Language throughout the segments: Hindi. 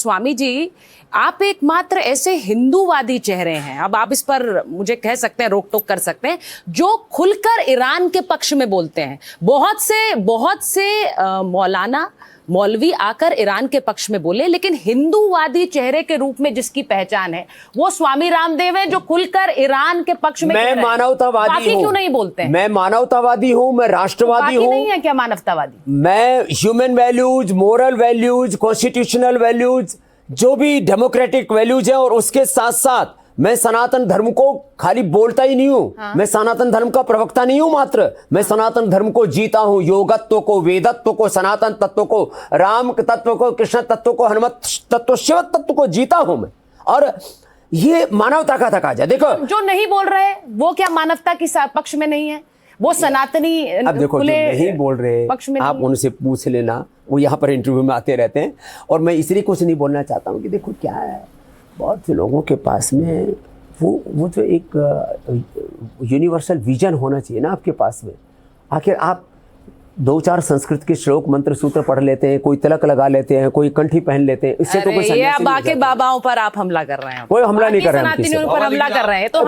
स्वामी जी, आप एकमात्र ऐसे हिंदूवादी चेहरे हैं, अब आप इस पर मुझे कह सकते हैं, रोक टोक कर सकते हैं, जो खुलकर ईरान के पक्ष में बोलते हैं। बहुत से मौलाना मौलवी आकर ईरान के पक्ष में बोले, लेकिन हिंदूवादी चेहरे के रूप में जिसकी पहचान है वो स्वामी रामदेव है, जो खुलकर ईरान के पक्ष में। मैं मानवतावादी हूं। क्यों नहीं बोलते हैं? मैं मानवतावादी हूं, मैं राष्ट्रवादी हूं। नहीं है क्या मानवतावादी? मैं human values, moral values, constitutional values, जो भी डेमोक्रेटिक वैल्यूज है, और उसके साथ साथ मैं सनातन धर्म को खाली बोलता ही नहीं हूं। हाँ। मैं सनातन धर्म का प्रवक्ता नहीं हूं, मात्र मैं सनातन धर्म को जीता हूं। योगत्व को, वेदत्व को, सनातन तत्व को, राम तत्व को, कृष्ण तत्व को, हनुमत तत्व, शिव तत्व को जीता हूं मैं। और ये मानवता का तकाजा। देखो, जो नहीं बोल रहे वो क्या मानवता की पक्ष में नहीं है? वो सनातनी अब देखो, जो नहीं बोल रहे पक्ष में आप उनसे पूछ लेना, वो यहाँ पर इंटरव्यू में आते रहते हैं। और मैं इसलिए कुछ नहीं बोलना चाहता हूँ कि देखो क्या है, बहुत से लोगों के पास में वो जो एक यूनिवर्सल विजन होना चाहिए ना आपके पास में। आखिर आप 2-4 संस्कृत के श्लोक मंत्र सूत्र पढ़ लेते हैं, कोई तिलक लगा लेते हैं, कोई कंठी पहन लेते हैं, इससे तो कोई सन्यासी बाकी बाबाओं पर आप हमला कर रहे हैं। कोई हमला नहीं कर रहे हैं, सनातनियों पर हमला कर रहे हैं, तो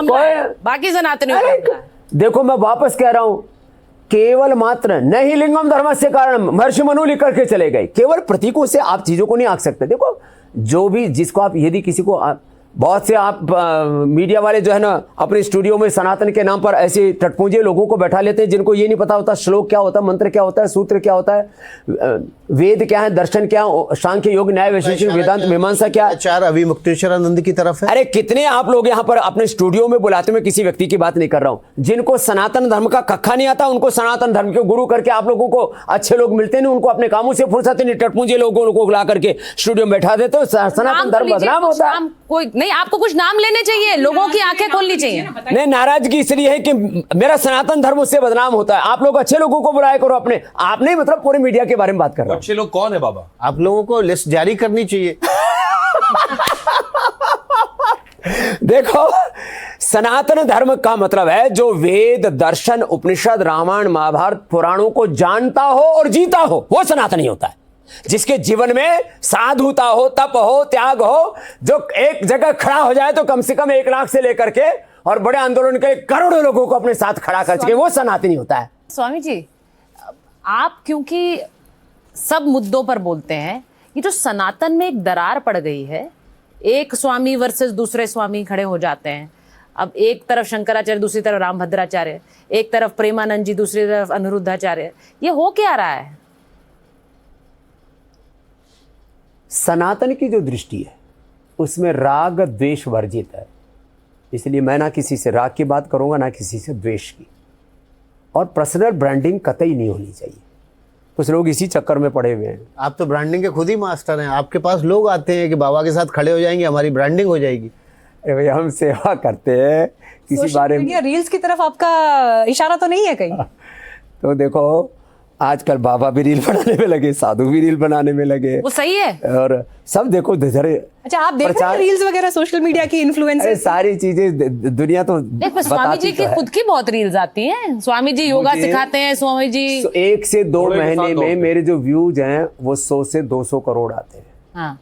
बाकी सनातनियों पर। देखो, मैं वापस कह रहा हूं, केवल मात्र नहीं लिंगम धर्मस्य कारण महर्षि मनु लिख करके चले गए। केवल प्रतीकों से आप चीजों को नहीं आंक सकते। देखो, जो भी जिसको आप, यदि किसी को बहुत से आप मीडिया वाले जो है ना, अपने स्टूडियो में सनातन के नाम पर ऐसे टटपूंजे लोगों को बैठा लेते हैं, जिनको ये नहीं पता होता श्लोक क्या होता है, मंत्र क्या होता है, सूत्र क्या होता है, वेद क्या है, दर्शन क्या, सांख्य योग न्याय वैशेषिक वेदांत मीमांसा क्या। आचार्य अभिमुक्तेश्वरानंद की तरफ है। अरे कितने आप लोग यहाँ पर अपने स्टूडियो में बुलाते, मैं किसी व्यक्ति की बात नहीं कर रहा हूँ, जिनको सनातन धर्म का कक्का नहीं आता, उनको सनातन धर्म के गुरु करके आप लोगों को अच्छे लोग मिलते नहीं, उनको अपने कामों से फुर्सत नहीं, टटपूंजे लोगों को ला करके स्टूडियो में बैठा देते हो। सनातन धर्म बदनाम होता है। कोई नहीं, आपको कुछ नाम लेने चाहिए, लोगों की आंखें खोलनी चाहिए। नहीं, नाराजगी इसलिए है कि मेरा सनातन धर्म उससे बदनाम होता है। आप लोग अच्छे लोगों को बुलाया करो अपने। आप नहीं, मतलब पूरे मीडिया के बारे में बात कर रहा हूं। अच्छे लोग कौन है बाबा? आप लोगों को लिस्ट जारी करनी चाहिए। देखो, सनातन धर्म का मतलब है जो वेद, दर्शन, उपनिषद, रामायण, महाभारत, पुराणों को जानता हो और जीता हो, वो सनातनी होता है। जिसके जीवन में साधुता हो, तप हो, त्याग हो, जो एक जगह खड़ा हो जाए तो कम से कम 1 लाख से लेकर के और बड़े आंदोलन के करोड़ों लोगों को अपने साथ खड़ा कर सके, वो सनातनी होता है। स्वामी जी, आप क्योंकि सब मुद्दों पर बोलते हैं, ये जो सनातन में एक दरार पड़ गई है, एक स्वामी वर्सेस दूसरे स्वामी खड़े हो जाते हैं। अब एक तरफ शंकराचार्य, दूसरी तरफ रामभद्राचार्य, एक तरफ प्रेमानंद जी, दूसरी तरफ अनिरुद्धाचार्य, ये हो क्या रहा है? सनातन की जो दृष्टि है उसमें राग द्वेष वर्जित है। इसलिए मैं ना किसी से राग की बात करूंगा, ना किसी से द्वेष की। और पर्सनल ब्रांडिंग कतई नहीं होनी चाहिए। कुछ लोग इसी चक्कर में पड़े हुए हैं। आप तो ब्रांडिंग के खुद ही मास्टर हैं। आपके पास लोग आते हैं कि बाबा के साथ खड़े हो जाएंगे, हमारी ब्रांडिंग हो जाएगी। अरे भैया, हम सेवा करते हैं, किसी बारे में रील्स की तरफ आपका इशारा तो नहीं है कहीं? तो देखो, आजकल बाबा भी रील बनाने में लगे, साधु भी रील बनाने में लगे, वो सही है। और सब देखो धरे। अच्छा, आप देख रहे हैं रील्स वगैरह, सोशल मीडिया की इन्फ्लुएंसर, सारी चीजें दुनिया तो देखो, स्वामी जी की खुद की बहुत रील्स आती हैं। स्वामी जी योगा सिखाते हैं। स्वामी जी 1 से 2 महीने में मेरे जो व्यूज हैं वो 100 से 200 करोड़ आते हैं। हाँ।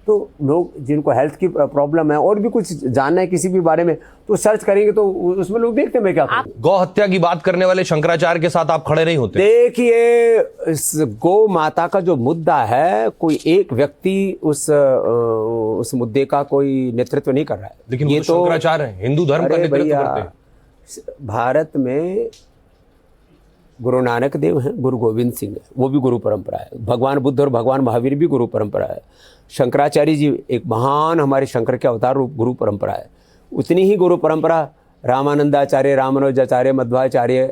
तो लोग जिनको हेल्थ की प्रॉब्लम है और भी कुछ जानना है किसी भी बारे में, तो सर्च करेंगे तो उसमें लोग देखते हैं मैं क्या करूं। गौ हत्या की बात करने वाले शंकराचार्य के साथ आप खड़े नहीं होते। देखिए, इस गौ माता का जो मुद्दा है, कोई एक व्यक्ति उस मुद्दे का कोई नेतृत्व नहीं कर रहा है। लेकिन ये तो शंकराचार्य हैं, हिंदू धर्म का नेतृत्व करते हैं। भारत में गुरु नानक देव हैं, गुरु गोविंद सिंह है, वो भी गुरु परंपरा है। भगवान बुद्ध और भगवान महावीर भी गुरु परंपरा है। शंकराचार्य जी एक महान हमारे शंकर के अवतार रूप गुरु परंपरा है। उतनी ही गुरु परंपरा रामानंदाचार्य, रामानुजाचार्य, मध्वाचार्य,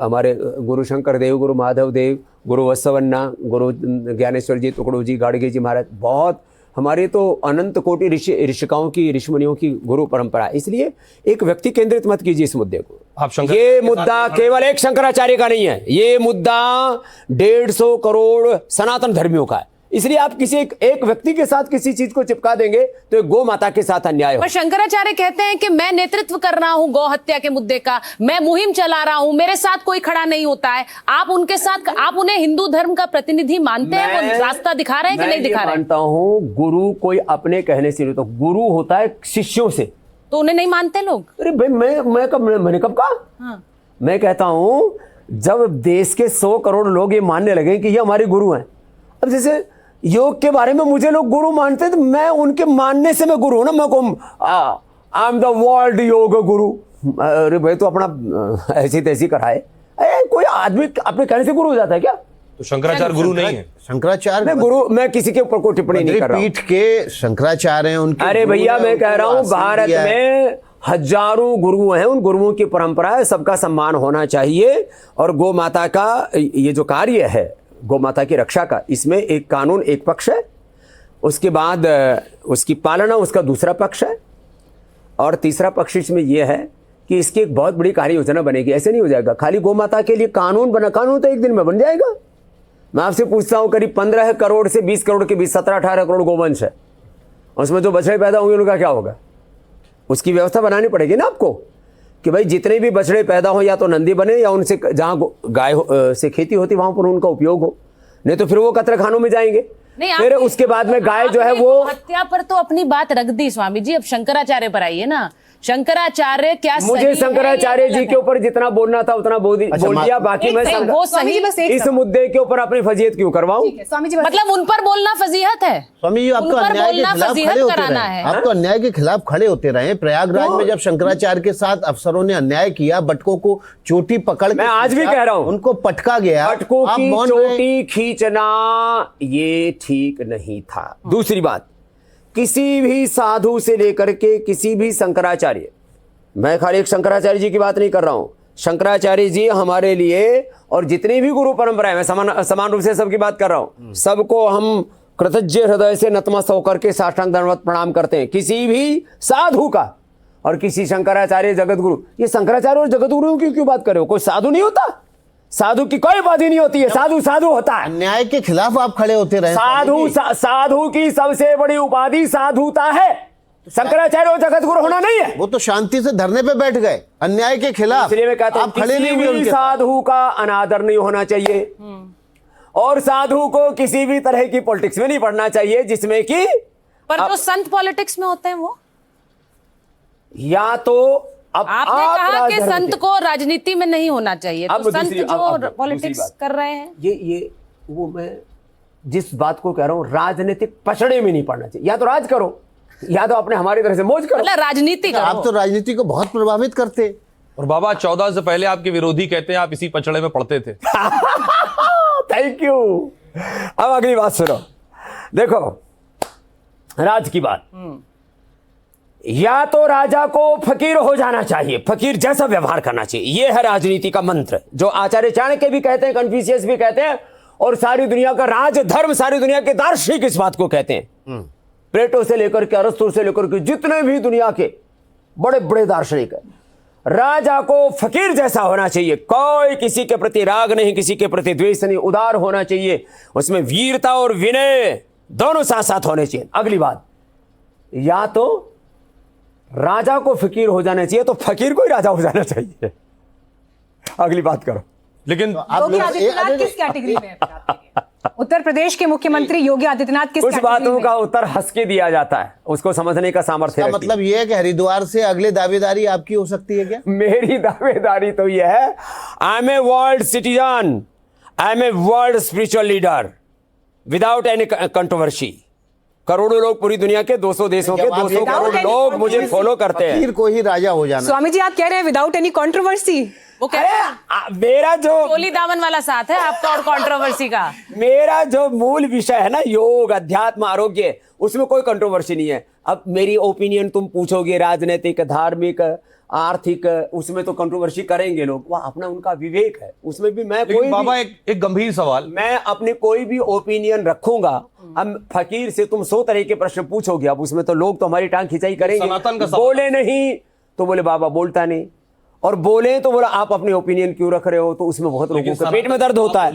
हमारे गुरु शंकर देव, गुरु माधव देव, गुरु वत्सवन्ना, गुरु ज्ञानेश्वर जी, टुकड़ू जी, गाड़गे जी महाराज, बहुत हमारे तो अनंत कोटि ऋषिकाओं की, ऋषिमुनियों की गुरु परंपरा। इसलिए एक व्यक्ति केंद्रित मत कीजिए इस मुद्दे को। ये मुद्दा केवल एक शंकराचार्य का नहीं है, ये मुद्दा 150 करोड़ सनातन धर्मियों का है। इसलिए आप किसी एक व्यक्ति के साथ किसी चीज को चिपका देंगे तो गौ माता के साथ अन्याय हो। पर शंकराचार्य कहते हैं कि मैं नेतृत्व कर रहा हूं गौ हत्या के मुद्दे का, मैं मुहिम चला रहा हूं, मेरे साथ कोई खड़ा नहीं होता है। आप उनके साथ, आप उन्हें हिंदू धर्म का प्रतिनिधि मानते हैं? वो रास्ता दिखा रहे हैं कि नहीं दिखा रहे हैं? मानता हूं गुरु कोई अपने कहने से नहीं, तो गुरु होता है शिष्यों से। तो उन्हें नहीं मानते लोग? अरे भाई मैंने कब कहा? हाँ। मैं कहता हूं जब देश के 100 करोड़ लोग ये मानने लगे कि ये हमारे गुरु हैं, अब जैसे योग के बारे में मुझे लोग गुरु मानते हैं तो मैं उनके मानने से मैं गुरु हूं ना। मैं को I am the world yoga guru. अरे भाई तो अपना ऐसी तैसी कराए। कोई आदमी अपने कहने से गुरु हो जाता है क्या? तो शंकराचार्य गुरु नहीं है? शंकराचार्य मैं किसी के ऊपर कोई टिप्पणी नहीं कर रहा हूं। पीठ के शंकराचार्य हैं उनके। अरे भैया मैं कह रहा हूं भारत में हजारों गुरु हैं, उन गुरुओं की परंपरा है, सबका सम्मान होना चाहिए। और गौ माता का ये जो कार्य है, गौ माता की रक्षा का, इसमें एक कानून एक पक्ष है, उसके बाद उसकी पालना उसका दूसरा पक्ष है, और तीसरा पक्ष इसमें यह है कि इसकी एक बहुत बड़ी कार्य योजना बनेगी। ऐसे नहीं हो जाएगा खाली गौ माता के लिए कानून तो एक दिन में बन जाएगा। मैं आपसे पूछता हूं करीब 15 करोड़ से 20 करोड़ के बीच 17-18 करोड़ गोवंश है, उसमें जो बछड़े पैदा होंगे उनका क्या होगा? उसकी व्यवस्था बनानी पड़ेगी ना आपको कि भाई जितने भी बछड़े पैदा हो या तो नंदी बने या उनसे जहां गाय से खेती होती वहां पर उनका उपयोग हो, नहीं तो फिर वो कतरखानों में जाएंगे। फिर उसके बाद में गाय जो है वो हत्या पर तो अपनी बात रख दी स्वामी जी, अब शंकराचार्य पर आइए ना। शंकराचार्य क्या मुझे शंकराचार्य जी के ऊपर जितना बोलना था उतना बोल दिया, बाकी मैं इस मुद्दे के ऊपर अपनी फजीहत क्यों करवाऊं? स्वामी जी मतलब उन पर बोलना फजीहत है? स्वामी जी आपको अन्याय के खिलाफ खड़े होते रहे, आप तो अन्याय के खिलाफ खड़े होते रहे। प्रयागराज में जब शंकराचार्य के साथ अफसरों ने अन्याय किया, बटकों को चोटी पकड़, मैं आज भी कह रहा हूं उनको पटका गया, बटकों की चोटी खींचना ये ठीक नहीं था। दूसरी बात, किसी भी साधु से लेकर के किसी भी शंकराचार्य, मैं खाली एक शंकराचार्य जी की बात नहीं कर रहा हूं, शंकराचार्य जी हमारे लिए और जितनी भी गुरु परंपराएं, मैं समान रूप से सबकी बात कर रहा हूं, सबको हम कृतज्ञ हृदय से नतमस्तक होकर के साष्टांग दंडवत प्रणाम करते हैं, किसी भी साधु का। और किसी शंकराचार्य जगत गुरु, ये शंकराचार्य और जगत गुरु की क्यों बात कर रहे हो? कोई साधु नहीं होता? साधु की कोई उपाधि नहीं होती है, साधु होता है। अन्याय के खिलाफ आप खड़े होते रहे। साधु की सबसे बड़ी उपाधि साधुता है, शंकराचार्य और जगत गुरु होना नहीं है। वो तो शांति से धरने पे बैठ गए अन्याय के खिलाफ। इसलिए मैं कहता हूं किसी भी साधु का अनादर नहीं होना चाहिए, और साधु को किसी भी तरह की पॉलिटिक्स में नहीं पढ़ना चाहिए जिसमें कि पर जो संत पॉलिटिक्स में होते हैं वो, या तो आपने कहा कि संत को राजनीति में नहीं होना चाहिए, तो संत जो पॉलिटिक्स कर रहे हैं, ये वो मैं जिस बात को कह रहा हूं, राजनीतिक पचड़े में नहीं पड़ना चाहिए। या तो राज करो या तो अपने हमारी तरह से मौज करो, मतलब राजनीति करो। आप तो राजनीति को बहुत प्रभावित करते। और बाबा 14 से पहले आपके विरोधी कहते हैं आप इसी पचड़े में पड़ते थे। Thank you. अब अगली बात सुनो, देखो राज की बात, या तो राजा को फकीर हो जाना चाहिए, फकीर जैसा व्यवहार करना चाहिए, यह है राजनीति का मंत्र, जो आचार्य चाणक्य भी कहते हैं, कन्फ्यूशियस भी कहते हैं, और सारी दुनिया का राज धर्म, सारी दुनिया के दार्शनिक इस बात को कहते हैं। प्लेटो से लेकर के अरस्तु से लेकर के जितने भी दुनिया के बड़े बड़े दार्शनिक है, राजा को फकीर जैसा होना चाहिए, कोई किसी के प्रति राग नहीं, किसी के प्रति द्वेष नहीं, उदार होना चाहिए, उसमें वीरता और विनय दोनों साथ साथ होने चाहिए। अगली बात, या तो राजा को फकीर हो जाना चाहिए तो फकीर को ही राजा हो जाना चाहिए। अगली बात करो। लेकिन योगी आदित्यनाथ किस कैटेगरी में है? उत्तर प्रदेश के मुख्यमंत्री योगी आदित्यनाथ किस कुछ बातों का उत्तर हंस के दिया जाता है, उसको समझने का सामर्थ्य है। मतलब यह है कि हरिद्वार से अगले दावेदारी आपकी हो सकती है क्या? मेरी दावेदारी तो यह है, I am a world citizen, I am a world spiritual leader without any controversy. करोड़ों लोग पूरी दुनिया के 200 देशों के 200 करोड़ लोग मुझे फॉलो करते हैं। फकीर को ही राजा हो जाना। स्वामी जी आप कह रहे हैं विदाउट एनी कंट्रोवर्सी? वो कह रहे हैं मेरा जो चोली दामन वाला साथ है आपका और कंट्रोवर्सी का। मेरा जो मूल विषय है ना, योग अध्यात्म आरोग्य, उसमें कोई कंट्रोवर्सी नहीं है। अब मेरी ओपिनियन तुम पूछोगे राजनीतिक धार्मिक आर्थिक, उसमें तो कंट्रोवर्सी करेंगे लोग, वह अपना उनका विवेक है, उसमें भी मैं कोई बाबा एक गंभीर सवाल, मैं अपनी कोई भी ओपिनियन रखूंगा। अब फकीर से तुम 100 तरह के प्रश्न पूछोगे, अब उसमें तो लोग तो हमारी टांग खिंचाई करेंगे। बोले नहीं तो बोले बाबा बोलता नहीं, और बोले तो बोला आप अपनी ओपिनियन क्यों रख रहे हो, तो उसमें बहुत लोगों के पेट में दर्द होता है।